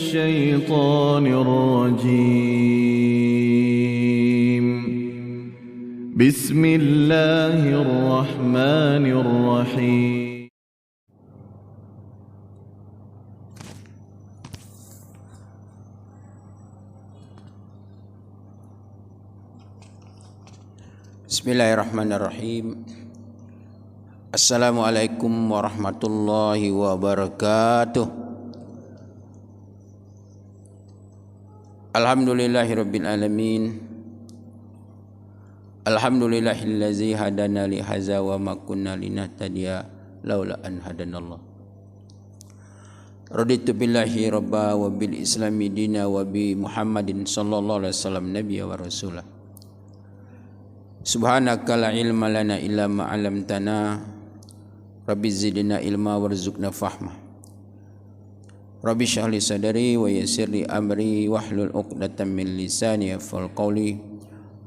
الشيطان الرجيم. بسم الله الرحمن الرحيم. Bismillahirrahmanirrahim. Assalamualaikum warahmatullahi wabarakatuh. Alhamdulillahirabbil alamin. Alhamdulillahillazi hadana li hadza wa ma kunna linahtadiya laula an hadanallah. Raditu billahi rabba wa bil islami dina wa bi Muhammadin sallallahu alaihi wasallam nabiyya wa rasulah. Subhanaka la ilma lana illa ma 'allamtana. Rabbi zidna ilma warzuqna fahma. Rabbi shrah li sadri wa yassir li amri wahlul 'uqdatam min lisani yafqahu qawli.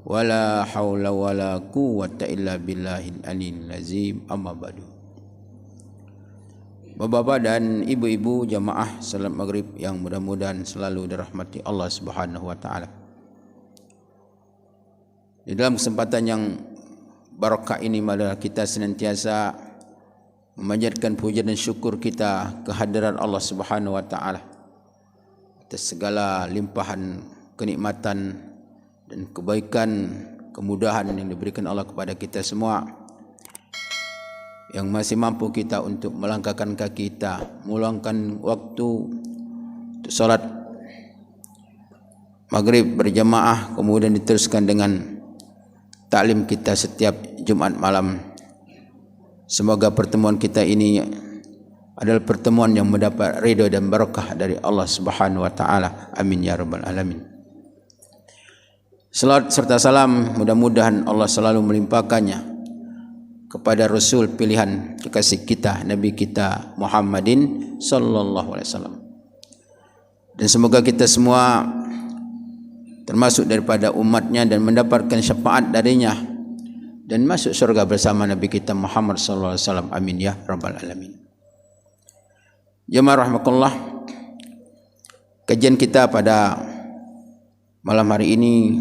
Wala haula wala quwwata illa billahil aliyyil azim. Amma ba'du. Bapak-bapak dan ibu-ibu jamaah salat maghrib yang mudah-mudahan selalu dirahmati Allah Subhanahu wa taala. Di dalam kesempatan yang barakah ini, marilah kita senantiasa memanjatkan puja dan syukur kita kehadiran Allah Subhanahu wa taala atas segala limpahan kenikmatan dan kebaikan, kemudahan yang diberikan Allah kepada kita semua, yang masih mampu kita untuk melangkahkan kaki kita, meluangkan waktu untuk salat maghrib berjamaah, kemudian diteruskan dengan taklim kita setiap Jumat malam. Semoga pertemuan kita ini adalah pertemuan yang mendapat ridha dan barakah dari Allah Subhanahu wa taala. Amin ya rabbal alamin. Salawat serta salam mudah-mudahan Allah selalu melimpahkannya kepada Rasul pilihan kekasih kita, Nabi kita Muhammadin sallallahu alaihi wasallam. Dan semoga kita semua termasuk daripada umatnya dan mendapatkan syafaat darinya dan masuk surga bersama Nabi kita Muhammad sallallahu alaihi wasallam. Amin ya rabbal alamin. Jemaah rahimakumullah, kajian kita pada malam hari ini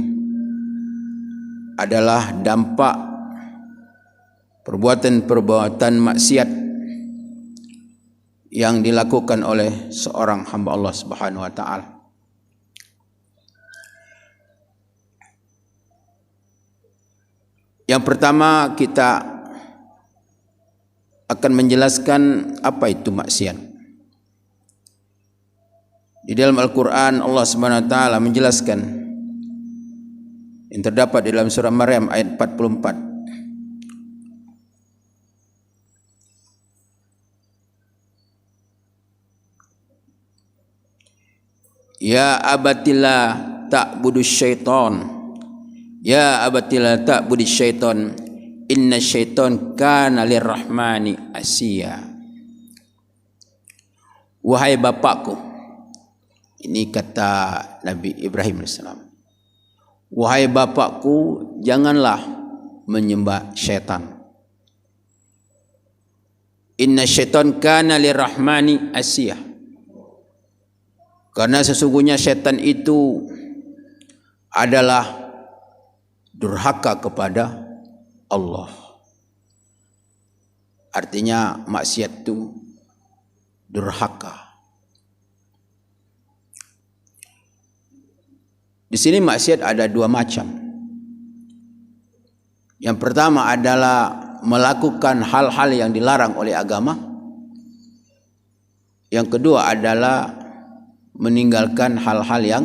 adalah dampak perbuatan-perbuatan maksiat yang dilakukan oleh seorang hamba Allah Subhanahu wa taala. Yang pertama, kita akan menjelaskan apa itu maksiat. Di dalam Al-Quran Allah Subhanahu wa taala menjelaskan yang terdapat di dalam surah Maryam ayat 44. Ya abatillah ta'budus syaitan. Ya abatillah ta'budus syaitan. Inna syaitan kana lirrahmani asya. Wahai bapakku, ini kata Nabi Ibrahim AS. Wahai bapakku, janganlah menyembah syaitan. Inna syaitan kana lirrahmani asya. Karena sesungguhnya syaitan itu adalah durhaka kepada Allah. Artinya maksiat itu durhaka. Di sini maksiat ada dua macam. Yang pertama adalah melakukan hal-hal yang dilarang oleh agama. Yang kedua adalah meninggalkan hal-hal yang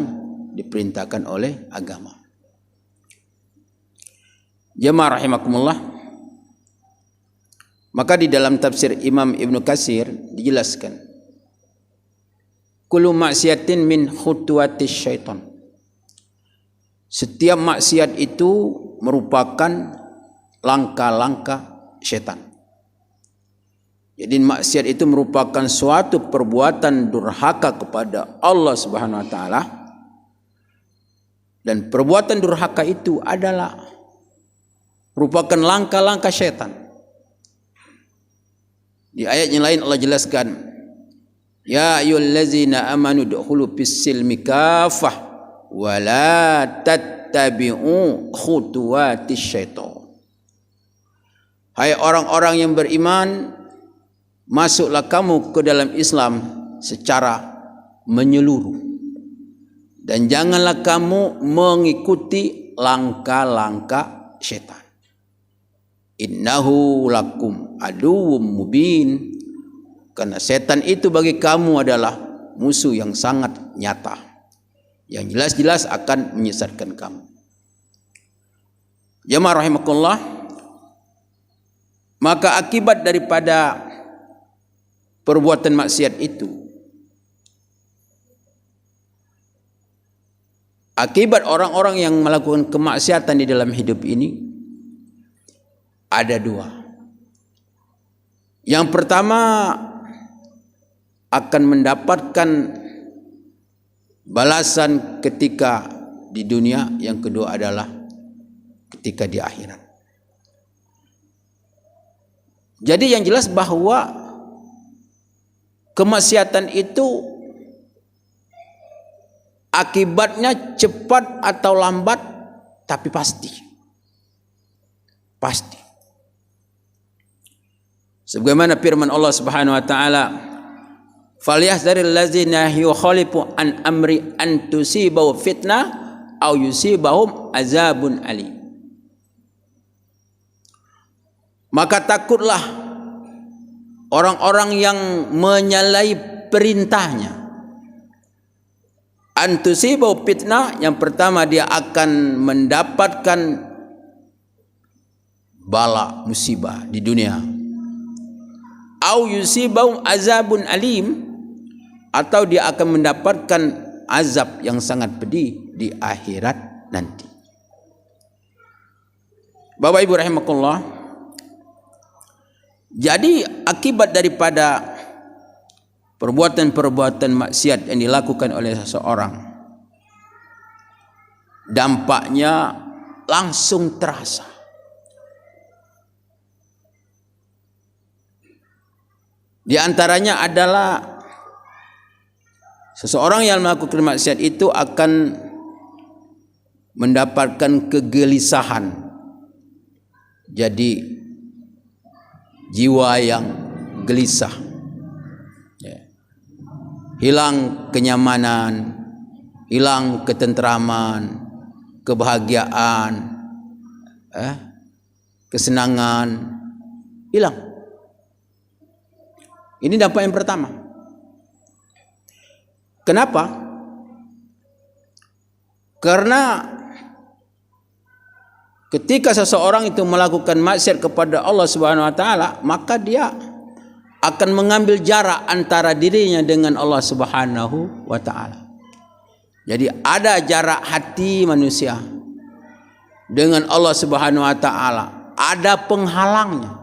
diperintahkan oleh agama. Jemaah rahimakumullah, maka di dalam tafsir Imam Ibnu Katsir dijelaskan, kullu maksiatin min khutuwatis syaitan. Setiap maksiat itu merupakan langkah-langkah syaitan. Jadi maksiat itu merupakan suatu perbuatan durhaka kepada Allah Subhanahu wa taala, dan perbuatan durhaka itu adalah merupakan langkah-langkah syaitan. Di ayat yang lain Allah jelaskan, Ya ayyuhallazina amanu dukhulu fis-silmi kafah wa la tattabi'u khutuwatis syaitan. Hai orang-orang yang beriman, masuklah kamu ke dalam Islam secara menyeluruh, dan janganlah kamu mengikuti langkah-langkah syaitan. Innahu lakum aduwwum mubin. Karena setan itu bagi kamu adalah musuh yang sangat nyata, yang jelas-jelas akan menyesatkan kamu. Jamaah rahimakumullah, maka akibat daripada perbuatan maksiat itu, akibat orang-orang yang melakukan kemaksiatan di dalam hidup ini ada dua. Yang pertama, akan mendapatkan balasan ketika di dunia. Yang kedua adalah ketika di akhirat. Jadi yang jelas bahwa kemaksiatan itu akibatnya cepat atau lambat, tapi pasti. Pasti. Sebagaimana firman Allah Subhanahu wa taala, "Falyahzaril ladzina yukhalifu an amri an tusibahu fitnah aw yusibahum azabun alim." Maka takutlah orang-orang yang menyalahi perintahnya. An tusibahu fitnah, yang pertama dia akan mendapatkan bala musibah di dunia. Au yusibahum azabun alim, atau dia akan mendapatkan azab yang sangat pedih di akhirat nanti. Bapak Ibu rahimakumullah, jadi akibat daripada perbuatan-perbuatan maksiat yang dilakukan oleh seseorang, dampaknya langsung terasa. Di antaranya adalah seseorang yang melakukan maksiat itu akan mendapatkan kegelisahan. Jadi jiwa yang gelisah, hilang kenyamanan, hilang ketentraman, kebahagiaan, kesenangan, hilang. Ini dampak yang pertama. Kenapa? Karena ketika seseorang itu melakukan maksiat kepada Allah Subhanahu wa taala, maka dia akan mengambil jarak antara dirinya dengan Allah Subhanahu wa taala. Jadi ada jarak hati manusia dengan Allah Subhanahu wa taala, ada penghalangnya.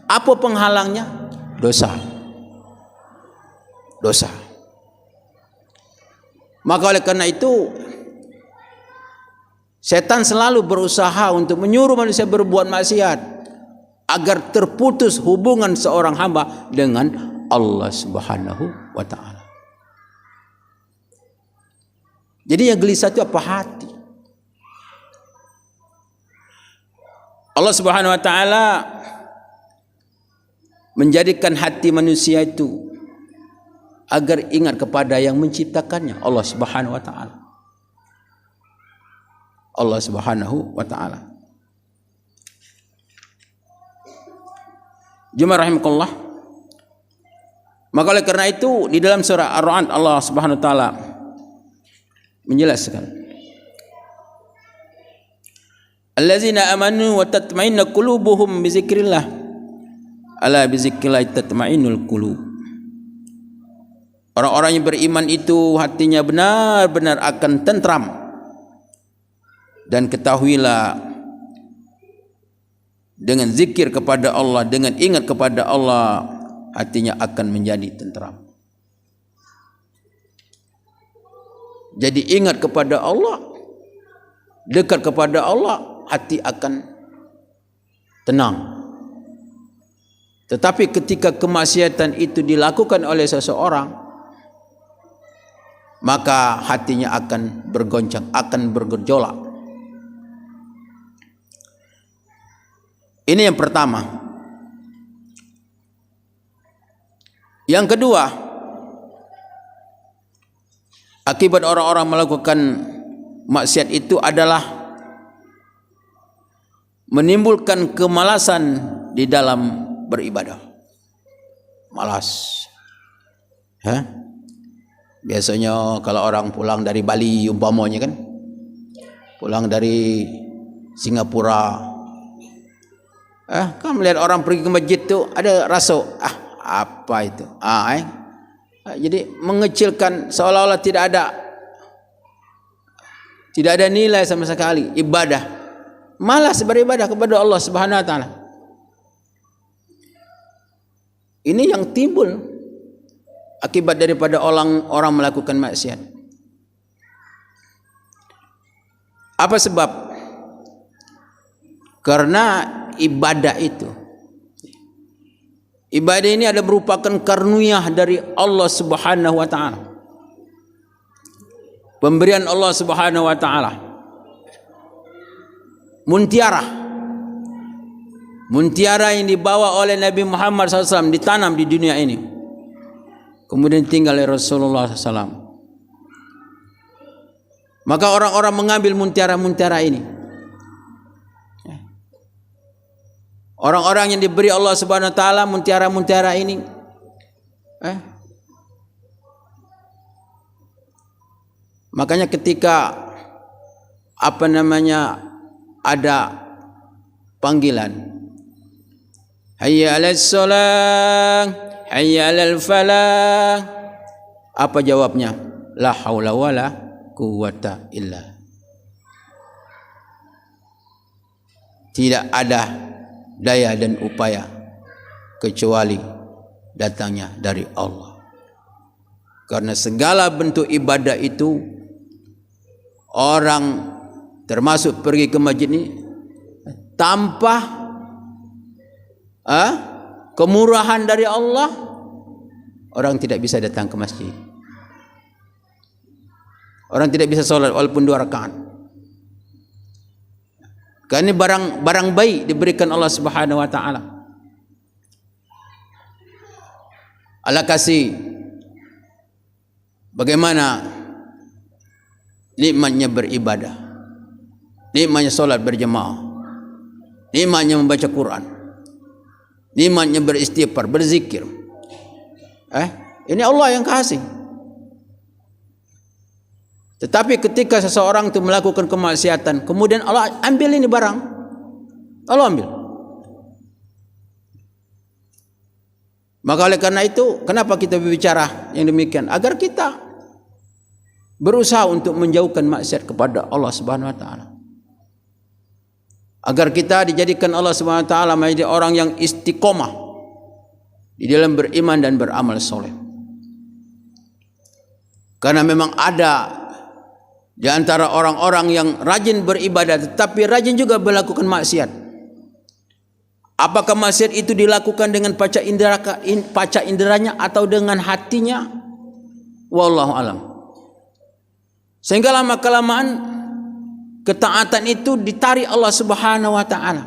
Apa penghalangnya? Dosa. Dosa. Maka oleh karena itu setan selalu berusaha untuk menyuruh manusia berbuat maksiat agar terputus hubungan seorang hamba dengan Allah Subhanahu wa taala. Jadi yang gelisah itu apa? Hati. Allah Subhanahu wa taala menjadikan hati manusia itu agar ingat kepada yang menciptakannya, Allah Subhanahu wa taala. Allah Subhanahu wa taala. Jemaah rahimakumullah. Maka oleh karena itu di dalam surah Ar-Ra'd Allah Subhanahu wa taala menjelaskan, allazina amanu wa tatma'innu qulubuhum bi dzikrillah. Ala bi dzikrillah tatma'innul qulub. Orang-orang yang beriman itu hatinya benar-benar akan tentram. Dan ketahuilah, dengan zikir kepada Allah, dengan ingat kepada Allah, hatinya akan menjadi tentram. Jadi ingat kepada Allah, dekat kepada Allah, hati akan tenang. Tetapi ketika kemaksiatan itu dilakukan oleh seseorang, maka hatinya akan bergoncang, akan bergejolak. Ini yang pertama. Yang kedua, akibat orang-orang melakukan maksiat itu adalah menimbulkan kemalasan di dalam beribadah. Malas. Biasanya kalau orang pulang dari Bali umpamanya kan, pulang dari Singapura, kan melihat orang pergi ke masjid tu ada rasa apa itu? Jadi mengecilkan, seolah-olah tidak ada nilai sama sekali ibadah. Malas beribadah kepada Allah Subhanahu wa taala. Ini yang timbul akibat daripada orang melakukan maksiat. Apa sebab? Karena ibadah ini ada merupakan karunia dari Allah Subhanahu wa taala. Pemberian Allah Subhanahu wa taala. Muntiara yang dibawa oleh Nabi Muhammad SAW, ditanam di dunia ini, kemudian tinggal oleh Rasulullah SAW. Maka orang-orang mengambil muntiara-muntiara ini. Orang-orang yang diberi Allah Subhanahu wa taala muntiara-muntiara ini, makanya ketika ada panggilan, hayya 'alas shalah, hayya 'alal falah, apa jawabnya? La haula wala quwwata illa. Tidak ada daya dan upaya kecuali datangnya dari Allah. Karena segala bentuk ibadah itu, orang termasuk pergi ke masjid ini, tanpa kemurahan dari Allah, orang tidak bisa datang ke masjid. Orang tidak bisa sholat walaupun 2 rakaat. Karena ini barang baik diberikan Allah Subhanahu wa taala. Allah kasih bagaimana nikmatnya beribadah, nikmatnya sholat berjemaah, nikmatnya membaca Quran, nikmatnya beristighfar, berzikir. Ini Allah yang kasih. Tetapi ketika seseorang itu melakukan kemaksiatan, kemudian Allah ambil ini barang, Allah ambil. Maka oleh karena itu, kenapa kita berbicara yang demikian? Agar kita berusaha untuk menjauhkan maksiat kepada Allah Subhanahu wa taala. Agar kita dijadikan Allah Subhanahu wa taala menjadi orang yang istiqomah di dalam beriman dan beramal soleh. Karena memang ada di antara orang-orang yang rajin beribadah tetapi rajin juga melakukan maksiat. Apakah maksiat itu dilakukan dengan panca inderanya atau dengan hatinya? Wallahu alam. Sehingga lama kelamaan ketaatan itu ditarik Allah Subhanahu wa taala.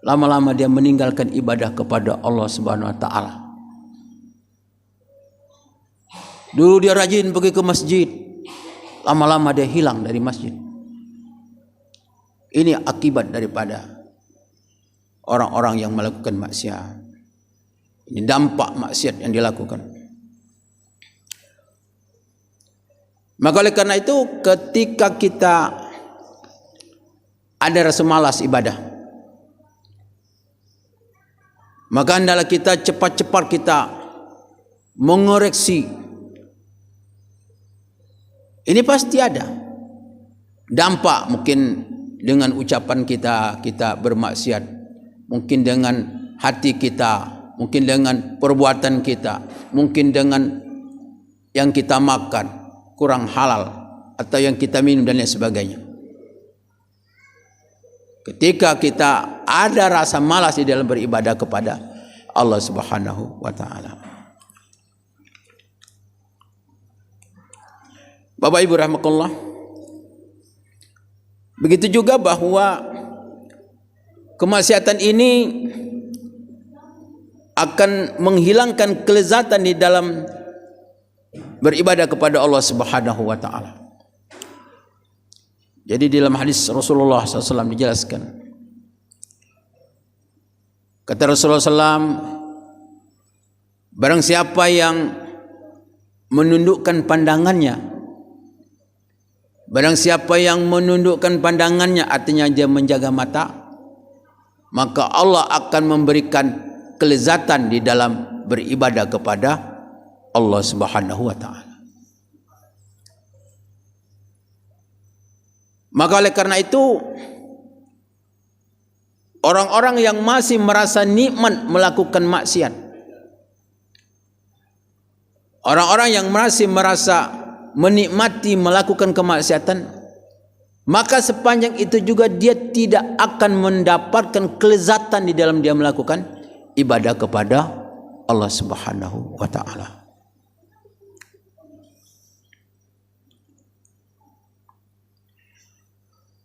Lama-lama dia meninggalkan ibadah kepada Allah Subhanahu wa taala. Dulu dia rajin pergi ke masjid, lama-lama dia hilang dari masjid. Ini akibat daripada orang-orang yang melakukan maksiat. Ini dampak maksiat yang dilakukan. Maka oleh karena itu, ketika kita ada rasa malas ibadah, maka hendaklah kita cepat-cepat kita mengoreksi. Ini pasti ada dampak, mungkin dengan ucapan kita bermaksiat, mungkin dengan hati kita, mungkin dengan perbuatan kita, mungkin dengan yang kita makan kurang halal atau yang kita minum dan lain sebagainya. Ketika kita ada rasa malas di dalam beribadah kepada Allah Subhanahu wa taala. Bapak Ibu rahimakumullah, begitu juga bahwa kemaksiatan ini akan menghilangkan kelezatan di dalam beribadah kepada Allah Subhanahu wa taala. Jadi dalam hadis Rasulullah SAW dijelaskan, kata Rasulullah SAW, barang siapa yang menundukkan pandangannya, barang siapa yang menundukkan pandangannya, artinya dia menjaga mata, maka Allah akan memberikan kelezatan di dalam beribadah kepada Allah Subhanahu wa taala. Maka oleh karena itu, orang-orang yang masih merasa nikmat melakukan maksiat, orang-orang yang masih merasa menikmati melakukan kemaksiatan, maka sepanjang itu juga dia tidak akan mendapatkan kelezatan di dalam dia melakukan ibadah kepada Allah Subhanahu wa taala.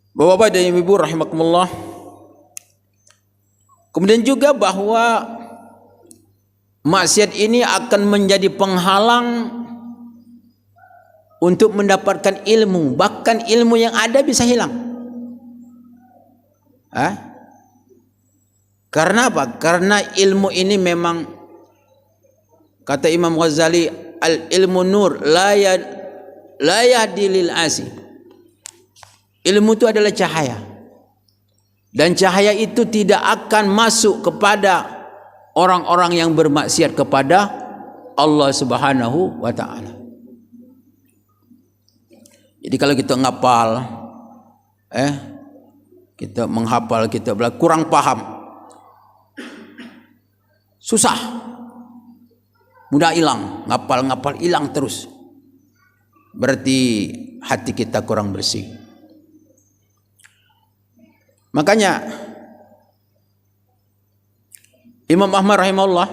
Bapak-bapak dan ibu-ibu rahimakumullah, kemudian juga bahwa maksiat ini akan menjadi penghalang untuk mendapatkan ilmu, bahkan ilmu yang ada bisa hilang. Karena apa? Karena ilmu ini memang, kata Imam Ghazali, al ilmu nur la yahdi lil asi. Ilmu itu adalah cahaya, dan cahaya itu tidak akan masuk kepada orang-orang yang bermaksiat kepada Allah Subhanahu wa taala. Jadi kalau kita ngapal, kita menghafal, kita kurang paham, susah, mudah hilang, ngapal hilang terus. Berarti hati kita kurang bersih. Makanya Imam Ahmad rahimahullah,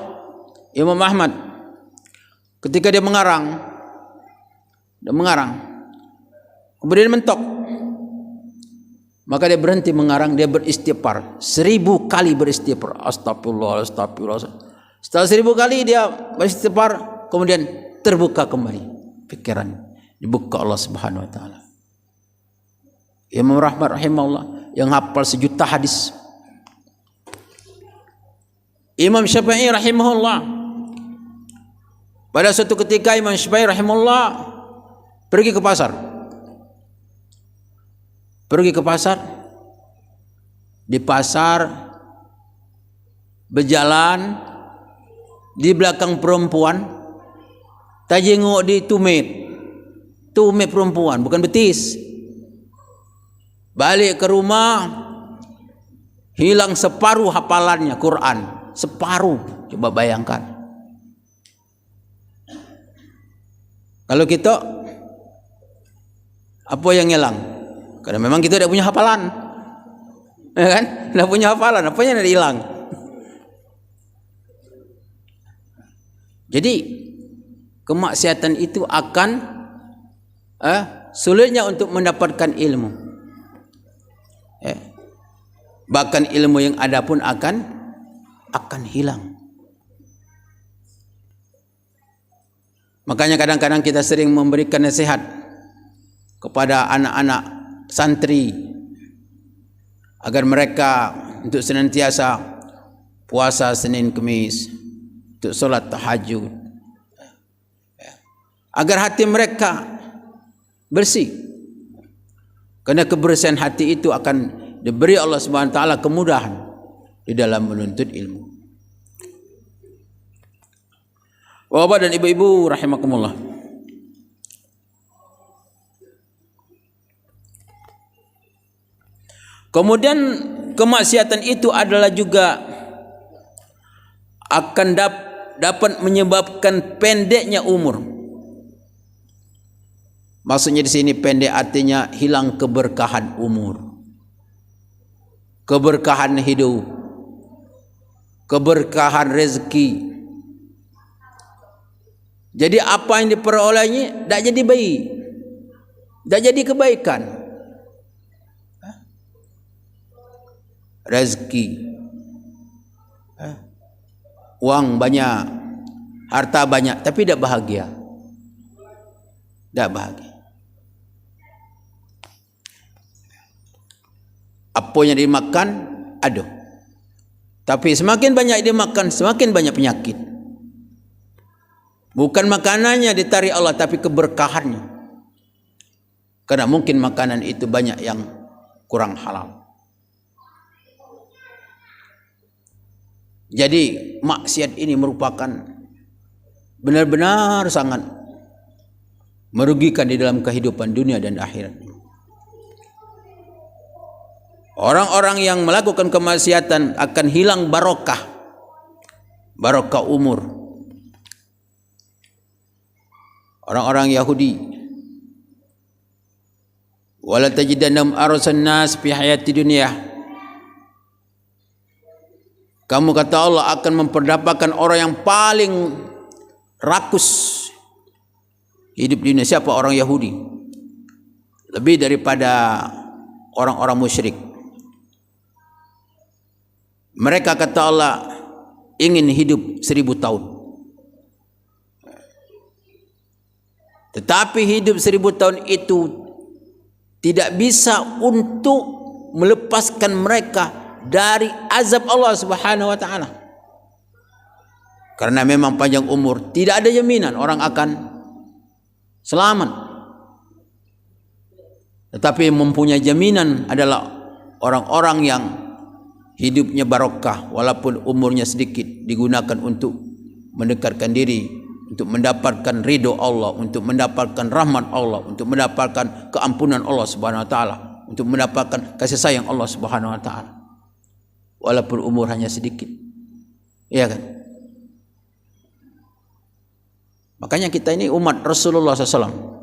Imam Ahmad ketika dia mengarang, kemudian mentok, maka dia berhenti mengarang, dia beristighfar 1000 kali, beristighfar, astagfirullah, astagfirullah. Setelah 1000 kali dia beristighfar, kemudian terbuka kembali pikiran, dibuka Allah Subhanahu wa taala. Imam Ahmad rahimahullah yang hafal 1 juta hadis. Imam Syafi'i rahimahullah, pada suatu ketika Imam Syafi'i rahimahullah pergi ke pasar. Di pasar berjalan, di belakang perempuan, tajengok di tumit perempuan, bukan betis. Balik ke rumah, hilang separuh hafalannya Quran, separuh. Coba bayangkan. Kalau kita, apa yang hilang? Karena memang kita tidak punya hafalan, ya kan? Tidak punya hafalan, apanya yang hilang? Jadi kemaksiatan itu akan sulitnya untuk mendapatkan ilmu. Bahkan ilmu yang ada pun akan hilang. Makanya kadang-kadang kita sering memberikan nasihat kepada anak-anak santri agar mereka untuk senantiasa puasa Senin Kemis, untuk solat tahajud, agar hati mereka bersih. Karena kebersihan hati itu akan diberi Allah Subhanahu wa taala kemudahan di dalam menuntut ilmu. Bapak dan ibu-ibu rahimakumullah, kemudian kemaksiatan itu adalah juga akan dapat menyebabkan pendeknya umur. Maksudnya di sini pendek artinya hilang keberkahan umur, keberkahan hidup, keberkahan rezeki. Jadi apa yang diperolehnya tidak jadi baik. dah jadi kebaikan. Rezeki, uang banyak, harta banyak, tapi tidak bahagia. Tidak bahagia. Apa yang dimakan, aduh. Tapi semakin banyak dimakan, semakin banyak penyakit. Bukan makanannya ditarik Allah, tapi keberkahannya. Karena mungkin makanan itu banyak yang kurang halal. Jadi maksiat ini merupakan benar-benar sangat merugikan di dalam kehidupan dunia dan akhirat. Orang-orang yang melakukan kemaksiatan akan hilang barokah, barokah umur. Orang-orang Yahudi, wala tajidannahum arsan nas fi hayati dunya. Kamu kata Allah akan memperdapatkan orang yang paling rakus hidup di dunia. Siapa? Orang Yahudi. Lebih daripada orang-orang musyrik. Mereka kata Allah ingin hidup 1000 tahun. Tetapi hidup 1000 tahun itu tidak bisa untuk melepaskan mereka dari azab Allah Subhanahu wa taala. Karena memang panjang umur, tidak ada jaminan orang akan selamat. Tetapi mempunyai jaminan adalah orang-orang yang hidupnya barokah, walaupun umurnya sedikit, digunakan untuk mendekatkan diri, untuk mendapatkan ridho Allah, untuk mendapatkan rahmat Allah, untuk mendapatkan keampunan Allah Subhanahu wa taala, untuk mendapatkan kasih sayang Allah Subhanahu wa taala. Walaupun umur hanya sedikit. Iya kan? Makanya kita ini umat Rasulullah SAW.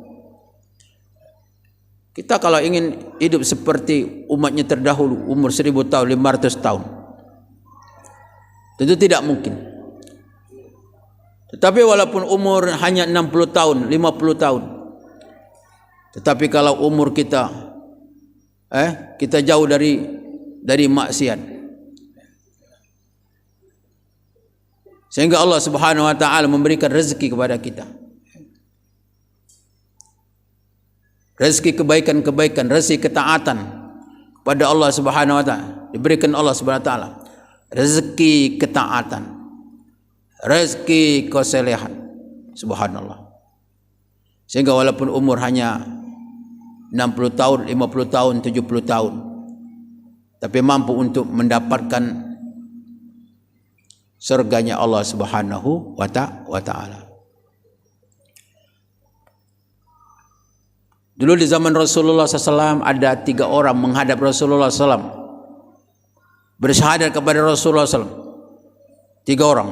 Kita kalau ingin hidup seperti umatnya terdahulu, umur 1000 tahun, 500 tahun, tentu tidak mungkin. Tetapi walaupun umur hanya 60 tahun, 50 tahun, tetapi kalau umur kita kita jauh dari maksiat, sehingga Allah Subhanahu wa taala memberikan rezeki kepada kita. Rezeki kebaikan-kebaikan, rezeki ketaatan kepada Allah Subhanahu wa taala diberikan Allah Subhanahu wa taala. Rezeki ketaatan, rezeki kesalehan. Subhanallah. Sehingga walaupun umur hanya 60 tahun, 50 tahun, 70 tahun, tapi mampu untuk mendapatkan surganya Allah Subhanahu wa taala. Dulu di zaman Rasulullah SAW ada 3 orang menghadap Rasulullah SAW, bersyahadat kepada Rasulullah SAW. 3 orang.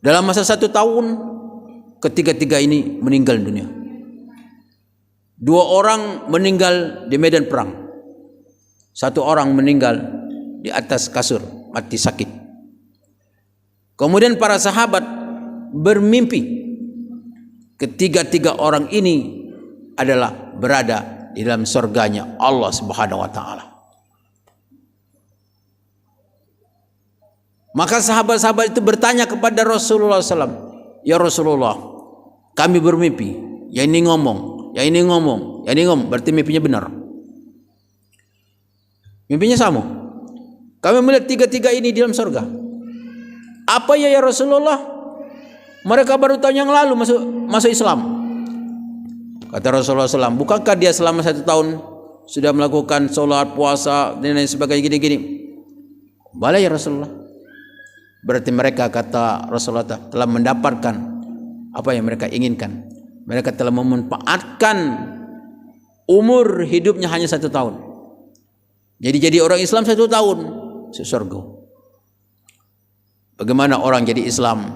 Dalam masa 1 tahun, ketiga-tiga ini meninggal dunia. 2 orang meninggal di medan perang. 1 orang meninggal di atas kasur, mati sakit. Kemudian para sahabat bermimpi ketiga-tiga orang ini adalah berada di dalam surganya Allah Subhanahu wa taala. Maka sahabat-sahabat itu bertanya kepada Rasulullah SAW, "Ya Rasulullah, kami bermimpi, ya ini ngomong, ya ini ngomong, ya ini ngomong, berarti mimpinya benar. Mimpinya sama. Kami melihat tiga-tiga ini di dalam surga. Apa ya Rasulullah? Mereka baru tahun yang lalu masuk Islam." Kata Rasulullah SAW, "Bukankah dia selama 1 tahun sudah melakukan sholat, puasa dan lain sebagainya gini-gini?" "Boleh ya Rasulullah." Berarti mereka, kata Rasulullah, telah mendapatkan apa yang mereka inginkan. Mereka telah memanfaatkan umur hidupnya hanya 1 tahun. Jadi orang Islam 1 tahun surga. Bagaimana orang jadi Islam?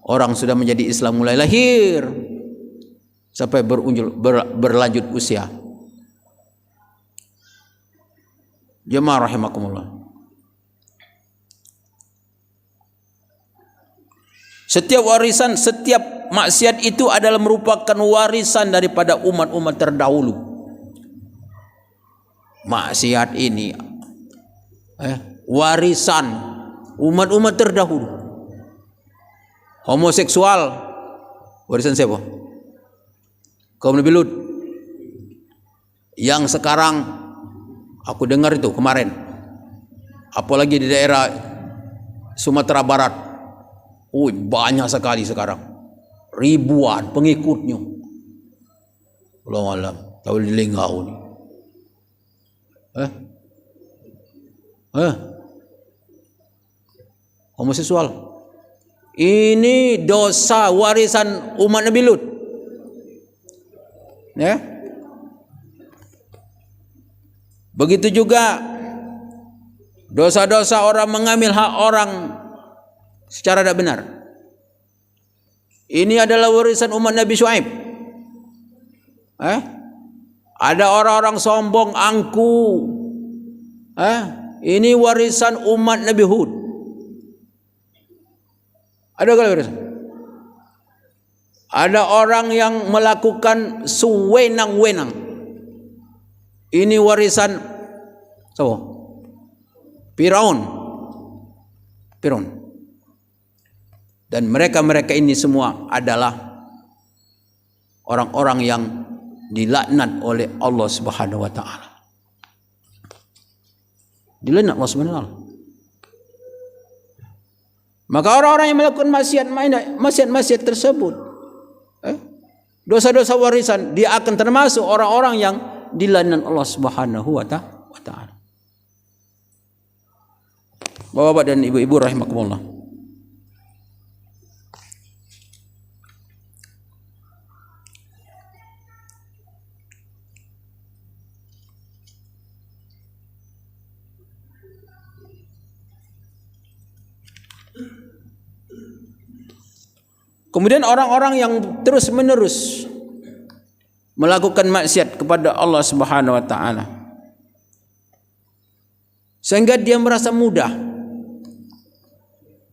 Orang sudah menjadi Islam mulai lahir sampai berlanjut usia. Jemaah rahimakumullah. Setiap warisan, setiap maksiat itu adalah merupakan warisan daripada umat-umat terdahulu. Maksiat ini warisan umat-umat terdahulu. Homoseksual warisan siapa? Kaum Nabi Lut. Yang sekarang aku dengar itu kemarin, apalagi di daerah Sumatera Barat, banyak sekali sekarang, ribuan pengikutnya. Wallahu alam, tahu di Linggau ni. Homoseksual. Ini dosa warisan umat Nabi Lut. Ya. Begitu juga dosa-dosa orang mengambil hak orang secara tidak benar. Ini adalah warisan umat Nabi Syuaib. Ada orang-orang sombong, angku. Ini warisan umat Nabi Hud. Ada kalau warisan? Ada orang yang melakukan sewenang-wenang. Ini warisan siapa? Firaun. Dan mereka-mereka ini semua adalah orang-orang yang dilaknat oleh Allah Subhanahu wa taala. Dilaknat Allah Subhanahu wa taala. Maka orang-orang yang melakukan maksiat tersebut, dosa-dosa warisan, dia akan termasuk orang-orang yang dilaknat Allah Subhanahu wa taala. Bapak-bapak dan ibu-ibu rahimakumullah. Kemudian orang-orang yang terus-menerus melakukan maksiat kepada Allah Subhanahu wa taala, sehingga dia merasa mudah.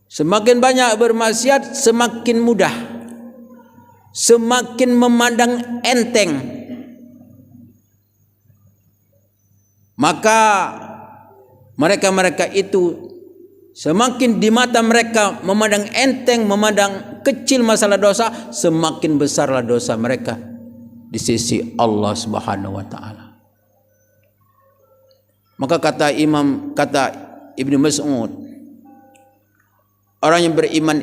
Semakin banyak bermaksiat, semakin mudah, semakin memandang enteng. Maka mereka-mereka itu semakin di mata mereka memandang enteng, memandang kecil masalah dosa, semakin besarlah dosa mereka di sisi Allah Subhanahu wa taala. Maka kata Ibnu Mas'ud, orang yang beriman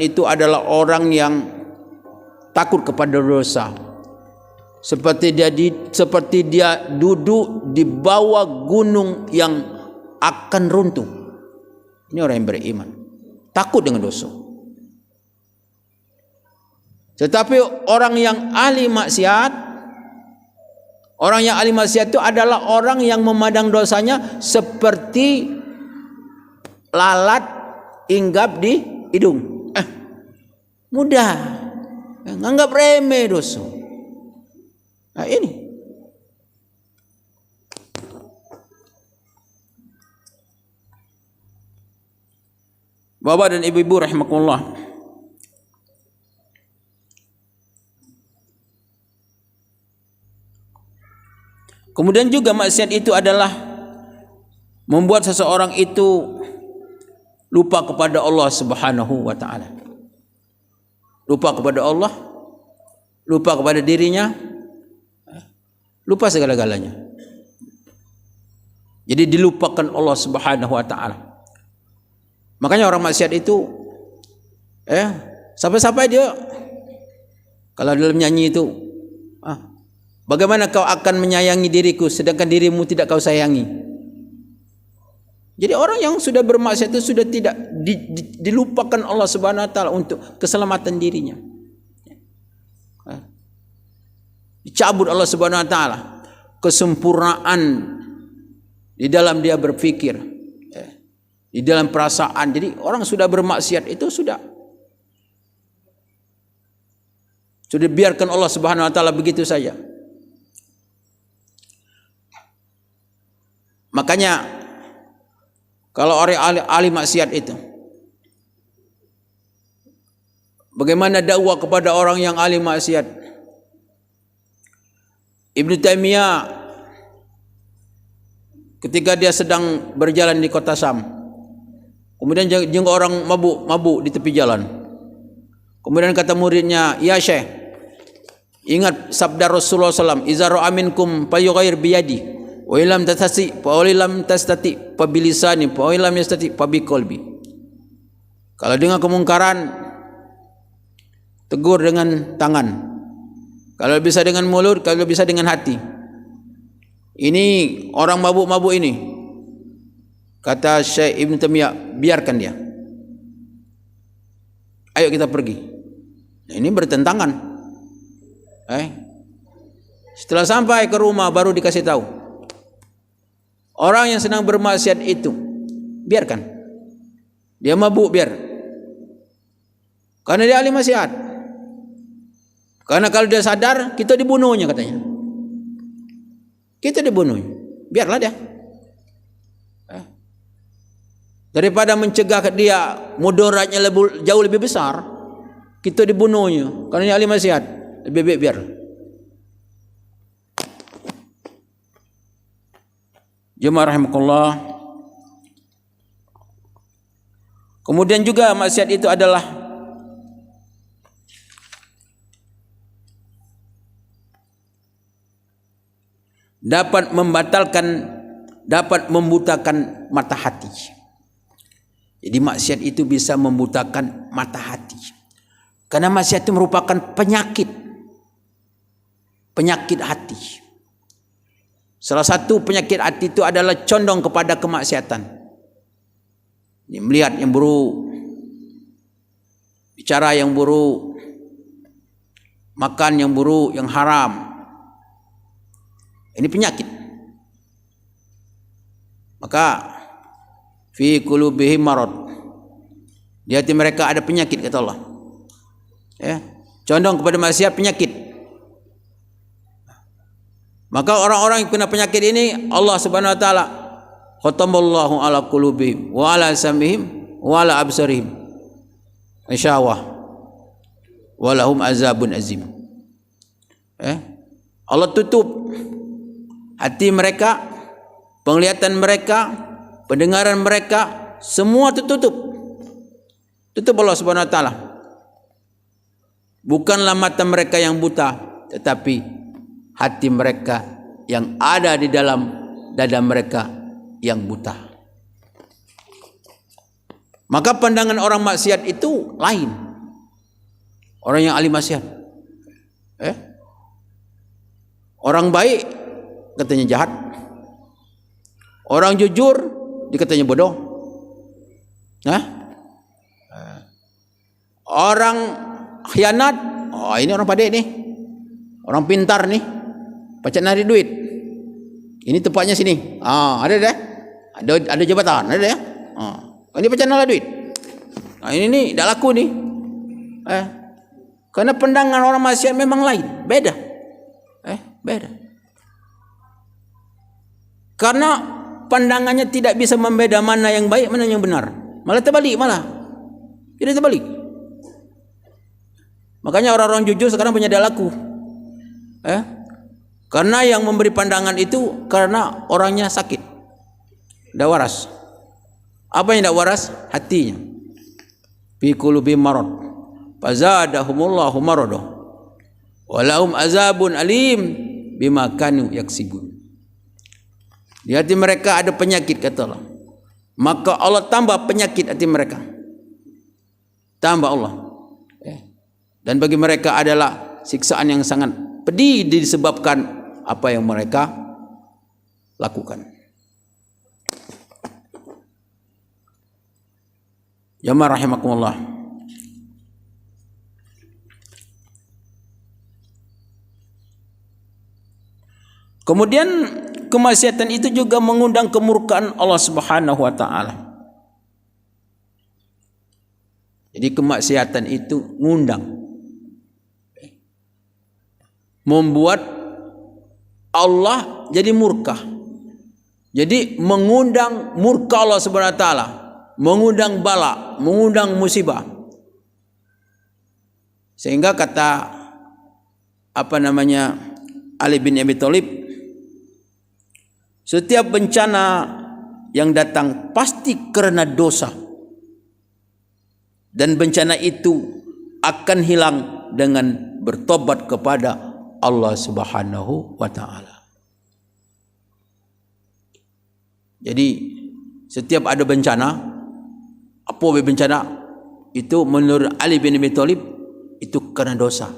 itu adalah orang yang takut kepada dosa. Seperti dia duduk di bawah gunung yang akan runtuh. Ini orang yang beriman, takut dengan dosa. Tetapi orang yang ahli maksiat, itu adalah orang yang memandang dosanya seperti lalat hinggap di hidung. Mudah, nganggap remeh dosa. Nah ini. Bapak dan ibu-ibu rahimakumullah. Kemudian juga maksiat itu adalah membuat seseorang itu lupa kepada Allah Subhanahu wa taala. Lupa kepada Allah, lupa kepada dirinya, lupa segala-galanya. Jadi dilupakan Allah Subhanahu wa taala. Makanya orang maksiat itu sampai-sampai dia kalau dalam nyanyi itu, bagaimana kau akan menyayangi diriku sedangkan dirimu tidak kau sayangi. Jadi orang yang sudah bermaksiat itu sudah tidak dilupakan Allah Subhanahu wa taala untuk keselamatan dirinya. Dicabut Allah Subhanahu wa taala kesempurnaan di dalam dia berpikir, di dalam perasaan. Jadi orang sudah bermaksiat itu sudah biarkan Allah Subhanahu wa taala begitu saja. Makanya kalau orang ahli maksiat itu bagaimana dakwah kepada orang yang ahli maksiat. Ibnu Taimiyah ketika dia sedang berjalan di kota Syam, kemudian jenguk orang mabuk di tepi jalan. Kemudian kata muridnya, "Ya Syekh, ingat sabda Rasulullah SAW, iza ra'a minkum falyughayyir biyadi, wa illam tastati fa illam tastati fa bilisani, fa illam yastati fa biqalbi." Kalau dengar kemungkaran, tegur dengan tangan. Kalau bisa dengan mulut, kalau bisa dengan hati. Ini orang mabuk-mabuk ini, kata Syekh Ibn Taimiyah, biarkan dia. Ayo kita pergi. Nah, ini bertentangan. Setelah sampai ke rumah baru dikasih tahu. Orang yang sedang bermaksiat itu, biarkan. Dia mabuk, biar. Karena dia ahli maksiat. Karena kalau dia sadar, kita dibunuhnya katanya. Kita dibunuhnya. Biarlah dia. Daripada mencegah dia mudaratnya jauh lebih besar, kita dibunuhnya. Karena dia ahli maksiat. Lebih baik biar. Jemaah rahimakumullah. Kemudian juga maksiat itu adalah dapat membatalkan, dapat membutakan mata hati. Jadi maksiat itu bisa membutakan mata hati. Karena maksiat itu merupakan penyakit hati. Salah satu penyakit hati itu adalah condong kepada kemaksiatan. Ini melihat yang buruk, bicara yang buruk, makan yang buruk, yang haram. Ini penyakit. Maka fi qulubihim marad. Di hati mereka ada penyakit, kata Allah. Ya, condong kepada maksiat, penyakit. Maka orang-orang yang kena penyakit ini, Allah Subhanahu wa taala khatamallahu ala qulubihim wa ala sam'ihim wa ala absarihim insyaallah wa lahum azabun azim. Allah tutup hati mereka, penglihatan mereka, pendengaran mereka, semua tertutup. Tutup Allah Subhanahu wa taala. Bukanlah mata mereka yang buta, tetapi hati mereka yang ada di dalam dada mereka yang buta. Maka pandangan orang maksiat itu lain. Orang yang ahli maksiat. Orang baik katanya jahat. Orang jujur dikatanya bodoh. Orang khianat, oh ini orang pandai nih. Orang pintar nih. Pacak nari duit. Ini tempatnya sini. Ada deh. Ada jabatan, ada ya. Ini pacak nari duit. Ini nih dah laku nih. Karena pandangan orang maksiat memang lain, beda. Beda. Karena pandangannya tidak bisa membeda mana yang baik, mana yang benar. Malah terbalik, malah. Jadi terbalik. Makanya orang-orang jujur sekarang punya dah laku. Karena yang memberi pandangan itu karena orangnya sakit. Tidak waras. Apa yang tidak waras? Hatinya. Fi qulubihim marad. Fazadahumullahu marada. Walahum azabun alim bima kanu yaksibun. Di hati mereka ada penyakit, kata Allah. Maka Allah tambah penyakit hati mereka. Tambah Allah. Dan bagi mereka adalah siksaan yang sangat pedih disebabkan apa yang mereka lakukan. Jamaah rahimakumullah. Kemudian kemaksiatan itu juga mengundang kemurkaan Allah Subhanahu wa taala. Jadi kemaksiatan itu ngundang, membuat Allah jadi murka. Jadi mengundang murka Allah Subhanahu wa taala, mengundang bala, mengundang musibah. Sehingga kata Ali bin Abi Thalib, setiap bencana yang datang pasti karena dosa, dan bencana itu akan hilang dengan bertobat kepada Allah Subhanahu wa taala. Jadi setiap ada bencana, apa bencana itu menurut Ali bin Abi Thalib itu karena dosa.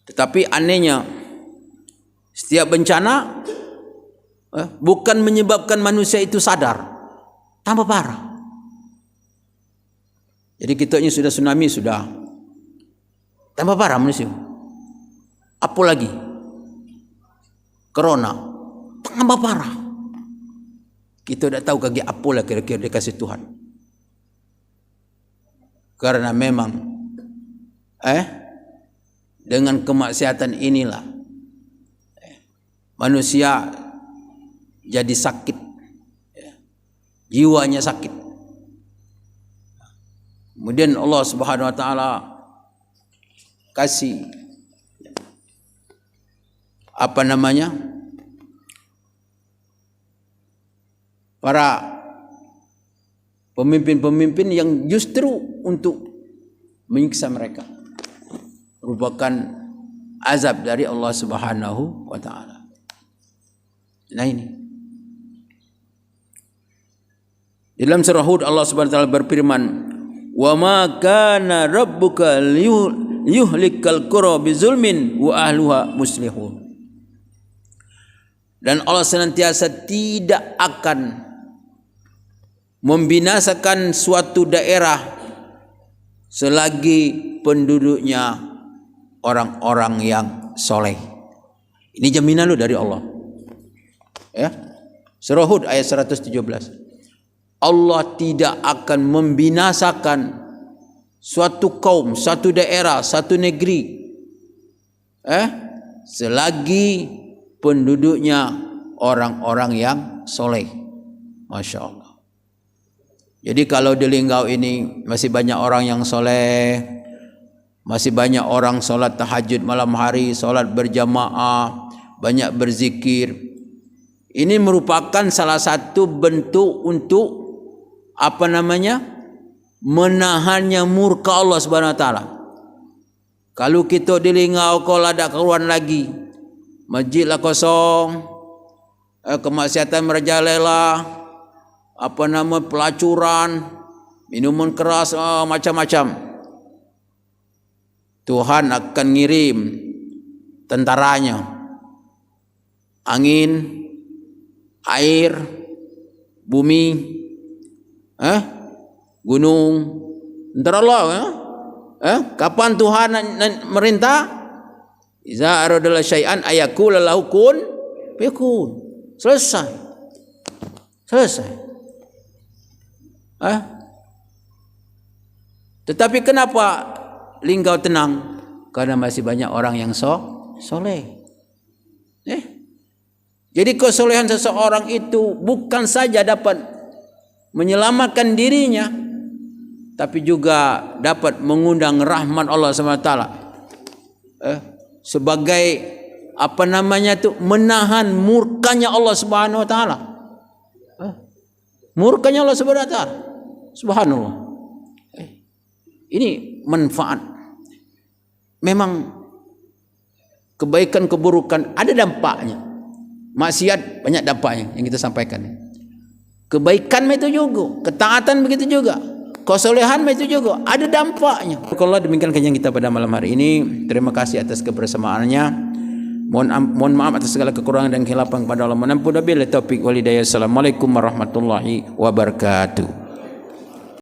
Tetapi anehnya, setiap bencana bukan menyebabkan manusia itu sadar, tambah parah. Jadi kita ini sudah tsunami, sudah tambah parah manusia. Apa lagi? Corona, tambah parah. Kita tidak tahu kaki apa lah kira-kira dikasih Tuhan. Karena memang dengan kemaksiatan inilah manusia jadi sakit, jiwanya sakit. Kemudian Allah Subhanahu wa taala kasih para pemimpin-pemimpin yang justru untuk menyiksa mereka, merupakan azab dari Allah Subhanahu wa taala. Nah ini dalam surah Hud Allah Subhanahu wa taala berfirman, "Wa ma kana rabbuka liyuhlikal qura bizulmin wa ahluha muslihun." Dan Allah senantiasa tidak akan membinasakan suatu daerah selagi penduduknya orang-orang yang soleh. Ini jaminan lu dari Allah. Ya. Surah Hud ayat 117. Allah tidak akan membinasakan suatu kaum, suatu daerah, satu negeri selagi penduduknya orang-orang yang soleh. Masya Allah. Jadi kalau di Linggau ini masih banyak orang yang soleh, masih banyak orang solat tahajud malam hari, solat berjamaah, banyak berzikir. Ini merupakan salah satu bentuk untuk menahannya murka Allah Subhanahu wa taala. Kalau kita di Linggau kalau ada keruan lagi, masjidlah kosong, kemaksiatan merajalela, pelacuran, minuman keras, macam-macam. Tuhan akan ngirim tentaranya, angin, air, bumi, gunung. Entar Allah, kapan Tuhan merintah? Iza aradalla syai'an ayakula lahu kun fayakun. Selesai. Tetapi kenapa Linggau tenang? Karena masih banyak orang yang soleh. Jadi kesolehan seseorang itu bukan saja dapat menyelamatkan dirinya, tapi juga dapat mengundang rahmat Allah SWT. Sebagai menahan murkanya Allah Subhanahu wa taala. Murkanya Allah Subhanahu wa taala. Subhanallah. Ini manfaat. Memang kebaikan keburukan ada dampaknya. Maksiat banyak dampaknya yang kita sampaikan. Kebaikan itu juga, ketaatan begitu juga, kesolehan itu juga ada dampaknya. Kalau demikian kajian kita pada malam hari ini. Terima kasih atas kebersamaannya. Mohon maaf atas segala kekurangan dan kehilapan kepada Allah. Menampun wabillahi taufik wal hidayah. Assalamualaikum warahmatullahi wabarakatuh.